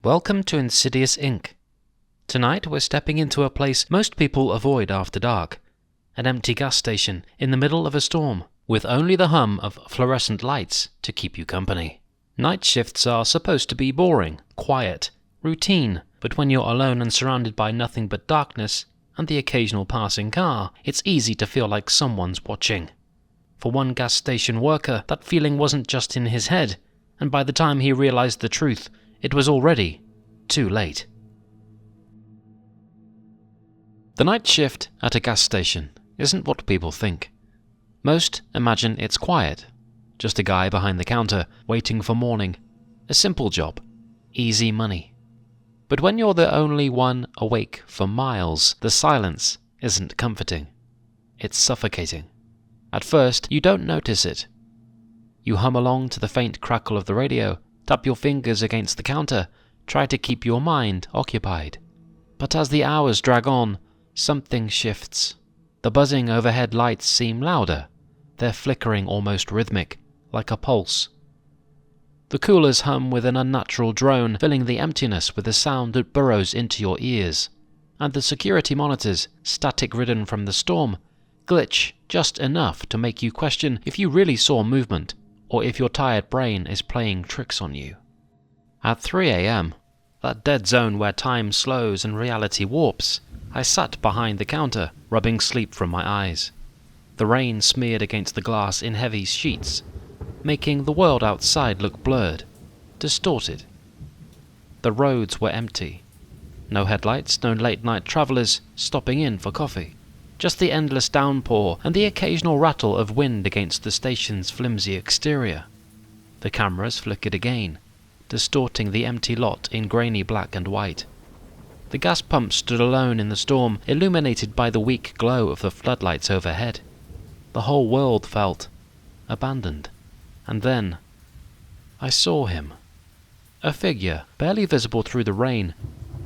Welcome to Insidious Inc. Tonight we're stepping into a place most people avoid after dark. An empty gas station in the middle of a storm, with only the hum of fluorescent lights to keep you company. Night shifts are supposed to be boring, quiet, routine, but when you're alone and surrounded by nothing but darkness and the occasional passing car, it's easy to feel like someone's watching. For one gas station worker, that feeling wasn't just in his head, and by the time he realized the truth, it was already too late. The night shift at a gas station isn't what people think. Most imagine it's quiet, just a guy behind the counter waiting for morning, a simple job, easy money. But when you're the only one awake for miles, the silence isn't comforting. It's suffocating. At first, you don't notice it. You hum along to the faint crackle of the radio, tap your fingers against the counter, try to keep your mind occupied. But as the hours drag on, something shifts. The buzzing overhead lights seem louder, their flickering almost rhythmic, like a pulse. The coolers hum with an unnatural drone, filling the emptiness with a sound that burrows into your ears. And the security monitors, static-ridden from the storm, glitch just enough to make you question if you really saw movement, or if your tired brain is playing tricks on you. At 3 a.m., that dead zone where time slows and reality warps, I sat behind the counter, rubbing sleep from my eyes. The rain smeared against the glass in heavy sheets, making the world outside look blurred, distorted. The roads were empty. No headlights, no late-night travelers stopping in for coffee. Just the endless downpour and the occasional rattle of wind against the station's flimsy exterior. The cameras flickered again, distorting the empty lot in grainy black and white. The gas pump stood alone in the storm, illuminated by the weak glow of the floodlights overhead. The whole world felt abandoned. And then I saw him. A figure, barely visible through the rain,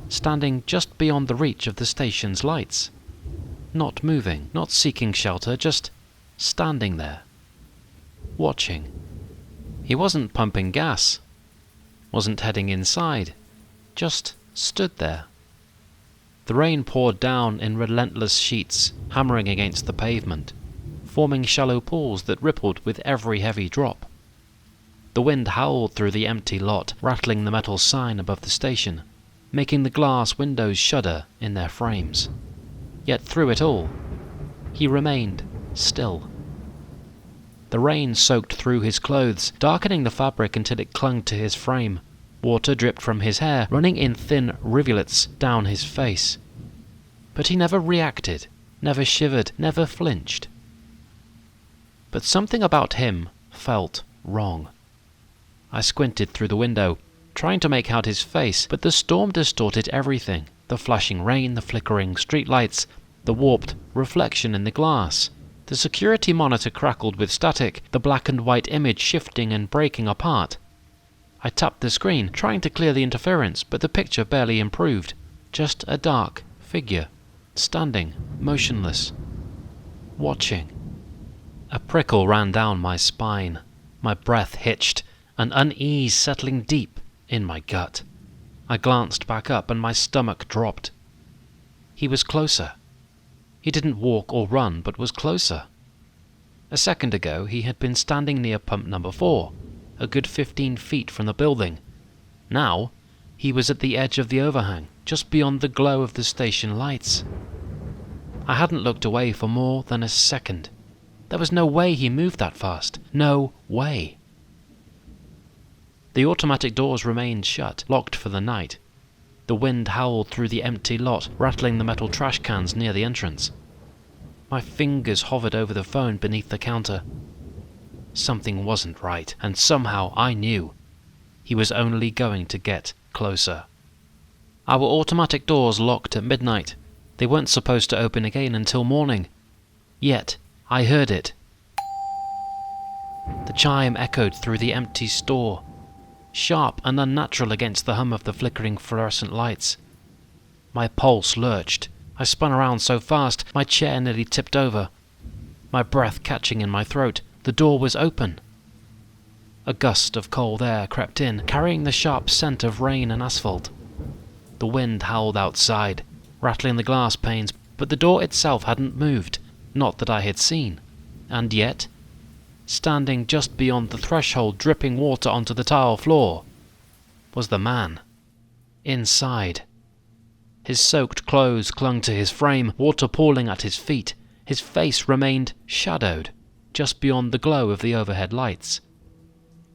standing just beyond the reach of the station's lights. Not moving, not seeking shelter, just standing there, watching. He wasn't pumping gas, wasn't heading inside, just stood there. The rain poured down in relentless sheets, hammering against the pavement, forming shallow pools that rippled with every heavy drop. The wind howled through the empty lot, rattling the metal sign above the station, making the glass windows shudder in their frames. Yet through it all, he remained still. The rain soaked through his clothes, darkening the fabric until it clung to his frame. Water dripped from his hair, running in thin rivulets down his face. But he never reacted, never shivered, never flinched. But something about him felt wrong. I squinted through the window, trying to make out his face, but the storm distorted everything. The flashing rain, the flickering streetlights, the warped reflection in the glass. The security monitor crackled with static, the black and white image shifting and breaking apart. I tapped the screen, trying to clear the interference, but the picture barely improved. Just a dark figure, standing, motionless, watching. A prickle ran down my spine. My breath hitched, an unease settling deep in my gut. I glanced back up and my stomach dropped. He was closer. He didn't walk or run, but was closer. A second ago, he had been standing near pump number 4, a good 15 feet from the building. Now, he was at the edge of the overhang, just beyond the glow of the station lights. I hadn't looked away for more than a second. There was no way he moved that fast. No way. The automatic doors remained shut, locked for the night. The wind howled through the empty lot, rattling the metal trash cans near the entrance. My fingers hovered over the phone beneath the counter. Something wasn't right, and somehow I knew. He was only going to get closer. Our automatic doors locked at midnight. They weren't supposed to open again until morning. Yet, I heard it. The chime echoed through the empty store, sharp and unnatural against the hum of the flickering fluorescent lights. My pulse lurched. I spun around so fast, my chair nearly tipped over. My breath catching in my throat. The door was open. A gust of cold air crept in, carrying the sharp scent of rain and asphalt. The wind howled outside, rattling the glass panes, but the door itself hadn't moved, not that I had seen. And yet, standing just beyond the threshold, dripping water onto the tile floor, was the man. Inside. His soaked clothes clung to his frame, water pooling at his feet. His face remained shadowed, just beyond the glow of the overhead lights.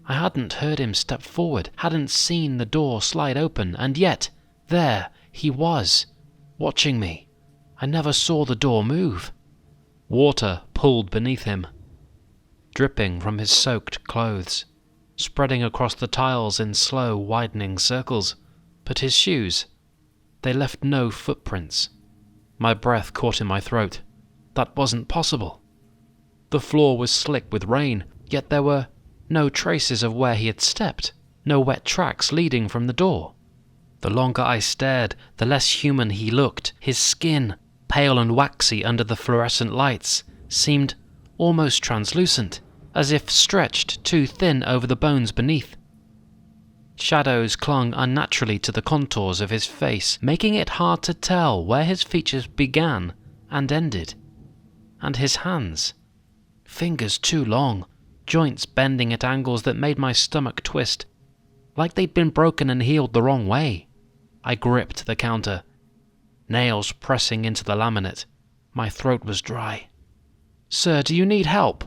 I hadn't heard him step forward, hadn't seen the door slide open, and yet, there he was, watching me. I never saw the door move. Water pooled beneath him, dripping from his soaked clothes, spreading across the tiles in slow, widening circles. But his shoes, they left no footprints. My breath caught in my throat. That wasn't possible. The floor was slick with rain, yet there were no traces of where he had stepped, no wet tracks leading from the door. The longer I stared, the less human he looked. His skin, pale and waxy under the fluorescent lights, seemed almost translucent, as if stretched too thin over the bones beneath. Shadows clung unnaturally to the contours of his face, making it hard to tell where his features began and ended. And his hands, fingers too long, joints bending at angles that made my stomach twist, like they'd been broken and healed the wrong way. I gripped the counter, nails pressing into the laminate. My throat was dry. "Sir, do you need help?"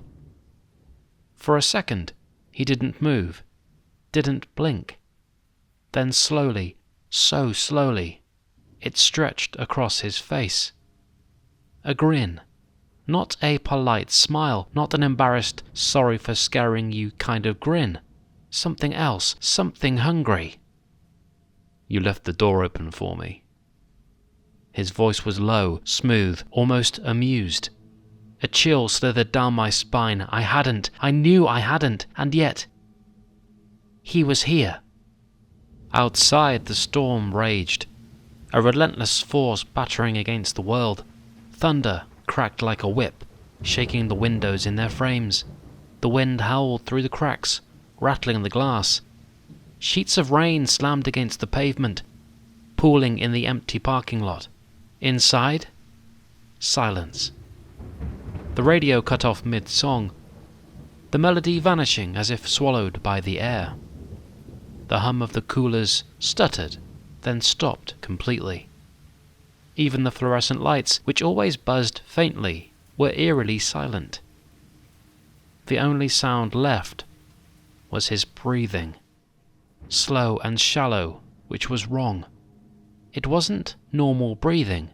For a second, he didn't move, didn't blink. Then slowly, so slowly, it stretched across his face. A grin. Not a polite smile, not an embarrassed, sorry for scaring you kind of grin. Something else, something hungry. "You left the door open for me." His voice was low, smooth, almost amused. A chill slithered down my spine. I knew I hadn't, and yet he was here. Outside, the storm raged, a relentless force battering against the world. Thunder cracked like a whip, shaking the windows in their frames. The wind howled through the cracks, rattling the glass. Sheets of rain slammed against the pavement, pooling in the empty parking lot. Inside, silence. The radio cut off mid-song, the melody vanishing as if swallowed by the air. The hum of the coolers stuttered, then stopped completely. Even the fluorescent lights, which always buzzed faintly, were eerily silent. The only sound left was his breathing, slow and shallow, which was wrong. It wasn't normal breathing.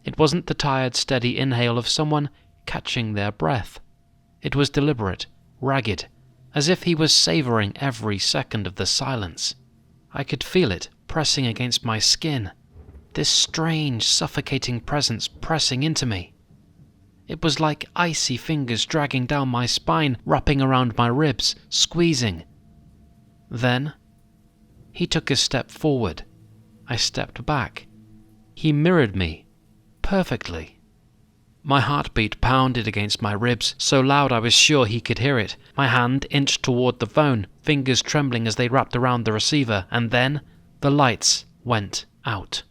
It wasn't the tired, steady inhale of someone catching their breath. It was deliberate, ragged, as if he was savoring every second of the silence. I could feel it pressing against my skin, this strange, suffocating presence pressing into me. It was like icy fingers dragging down my spine, wrapping around my ribs, squeezing. Then, he took a step forward. I stepped back. He mirrored me, perfectly. My heartbeat pounded against my ribs, so loud I was sure he could hear it. My hand inched toward the phone, fingers trembling as they wrapped around the receiver, and then the lights went out.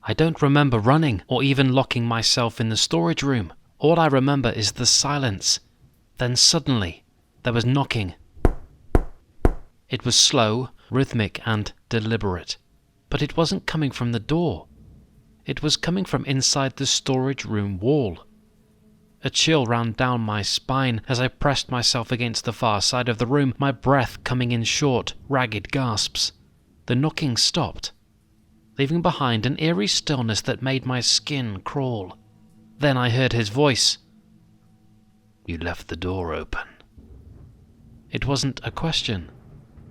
I don't remember running or even locking myself in the storage room. All I remember is the silence. Then suddenly, there was knocking. It was slow, rhythmic, and deliberate. But it wasn't coming from the door. It was coming from inside the storage room wall. A chill ran down my spine as I pressed myself against the far side of the room, my breath coming in short, ragged gasps. The knocking stopped, leaving behind an eerie stillness that made my skin crawl. Then I heard his voice. "You left the door open." It wasn't a question.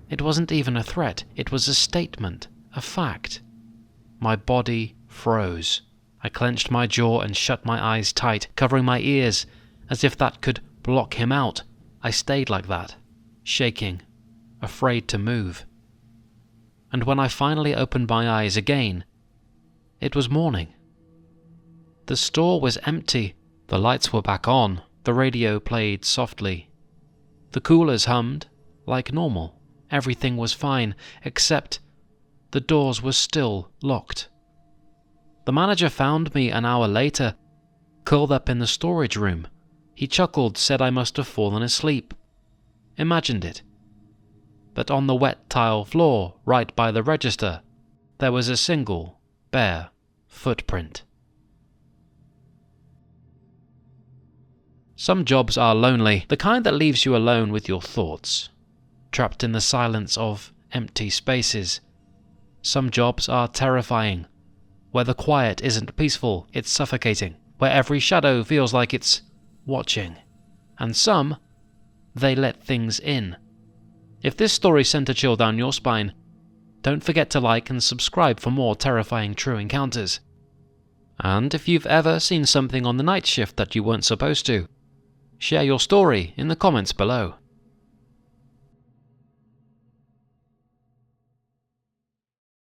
It wasn't even a threat. It was a statement, a fact. My body froze. I clenched my jaw and shut my eyes tight, covering my ears, as if that could block him out. I stayed like that, shaking, afraid to move. And when I finally opened my eyes again, it was morning. The store was empty. The lights were back on. The radio played softly. The coolers hummed like normal. Everything was fine, except the doors were still locked. The manager found me an hour later, curled up in the storage room. He chuckled, said I must have fallen asleep. Imagined it. But on the wet tile floor, right by the register, there was a single, bare footprint. Some jobs are lonely, the kind that leaves you alone with your thoughts, trapped in the silence of empty spaces. Some jobs are terrifying, where the quiet isn't peaceful, it's suffocating, where every shadow feels like it's watching. And some, they let things in. If this story sent a chill down your spine, don't forget to like and subscribe for more terrifying true encounters. And if you've ever seen something on the night shift that you weren't supposed to, share your story in the comments below.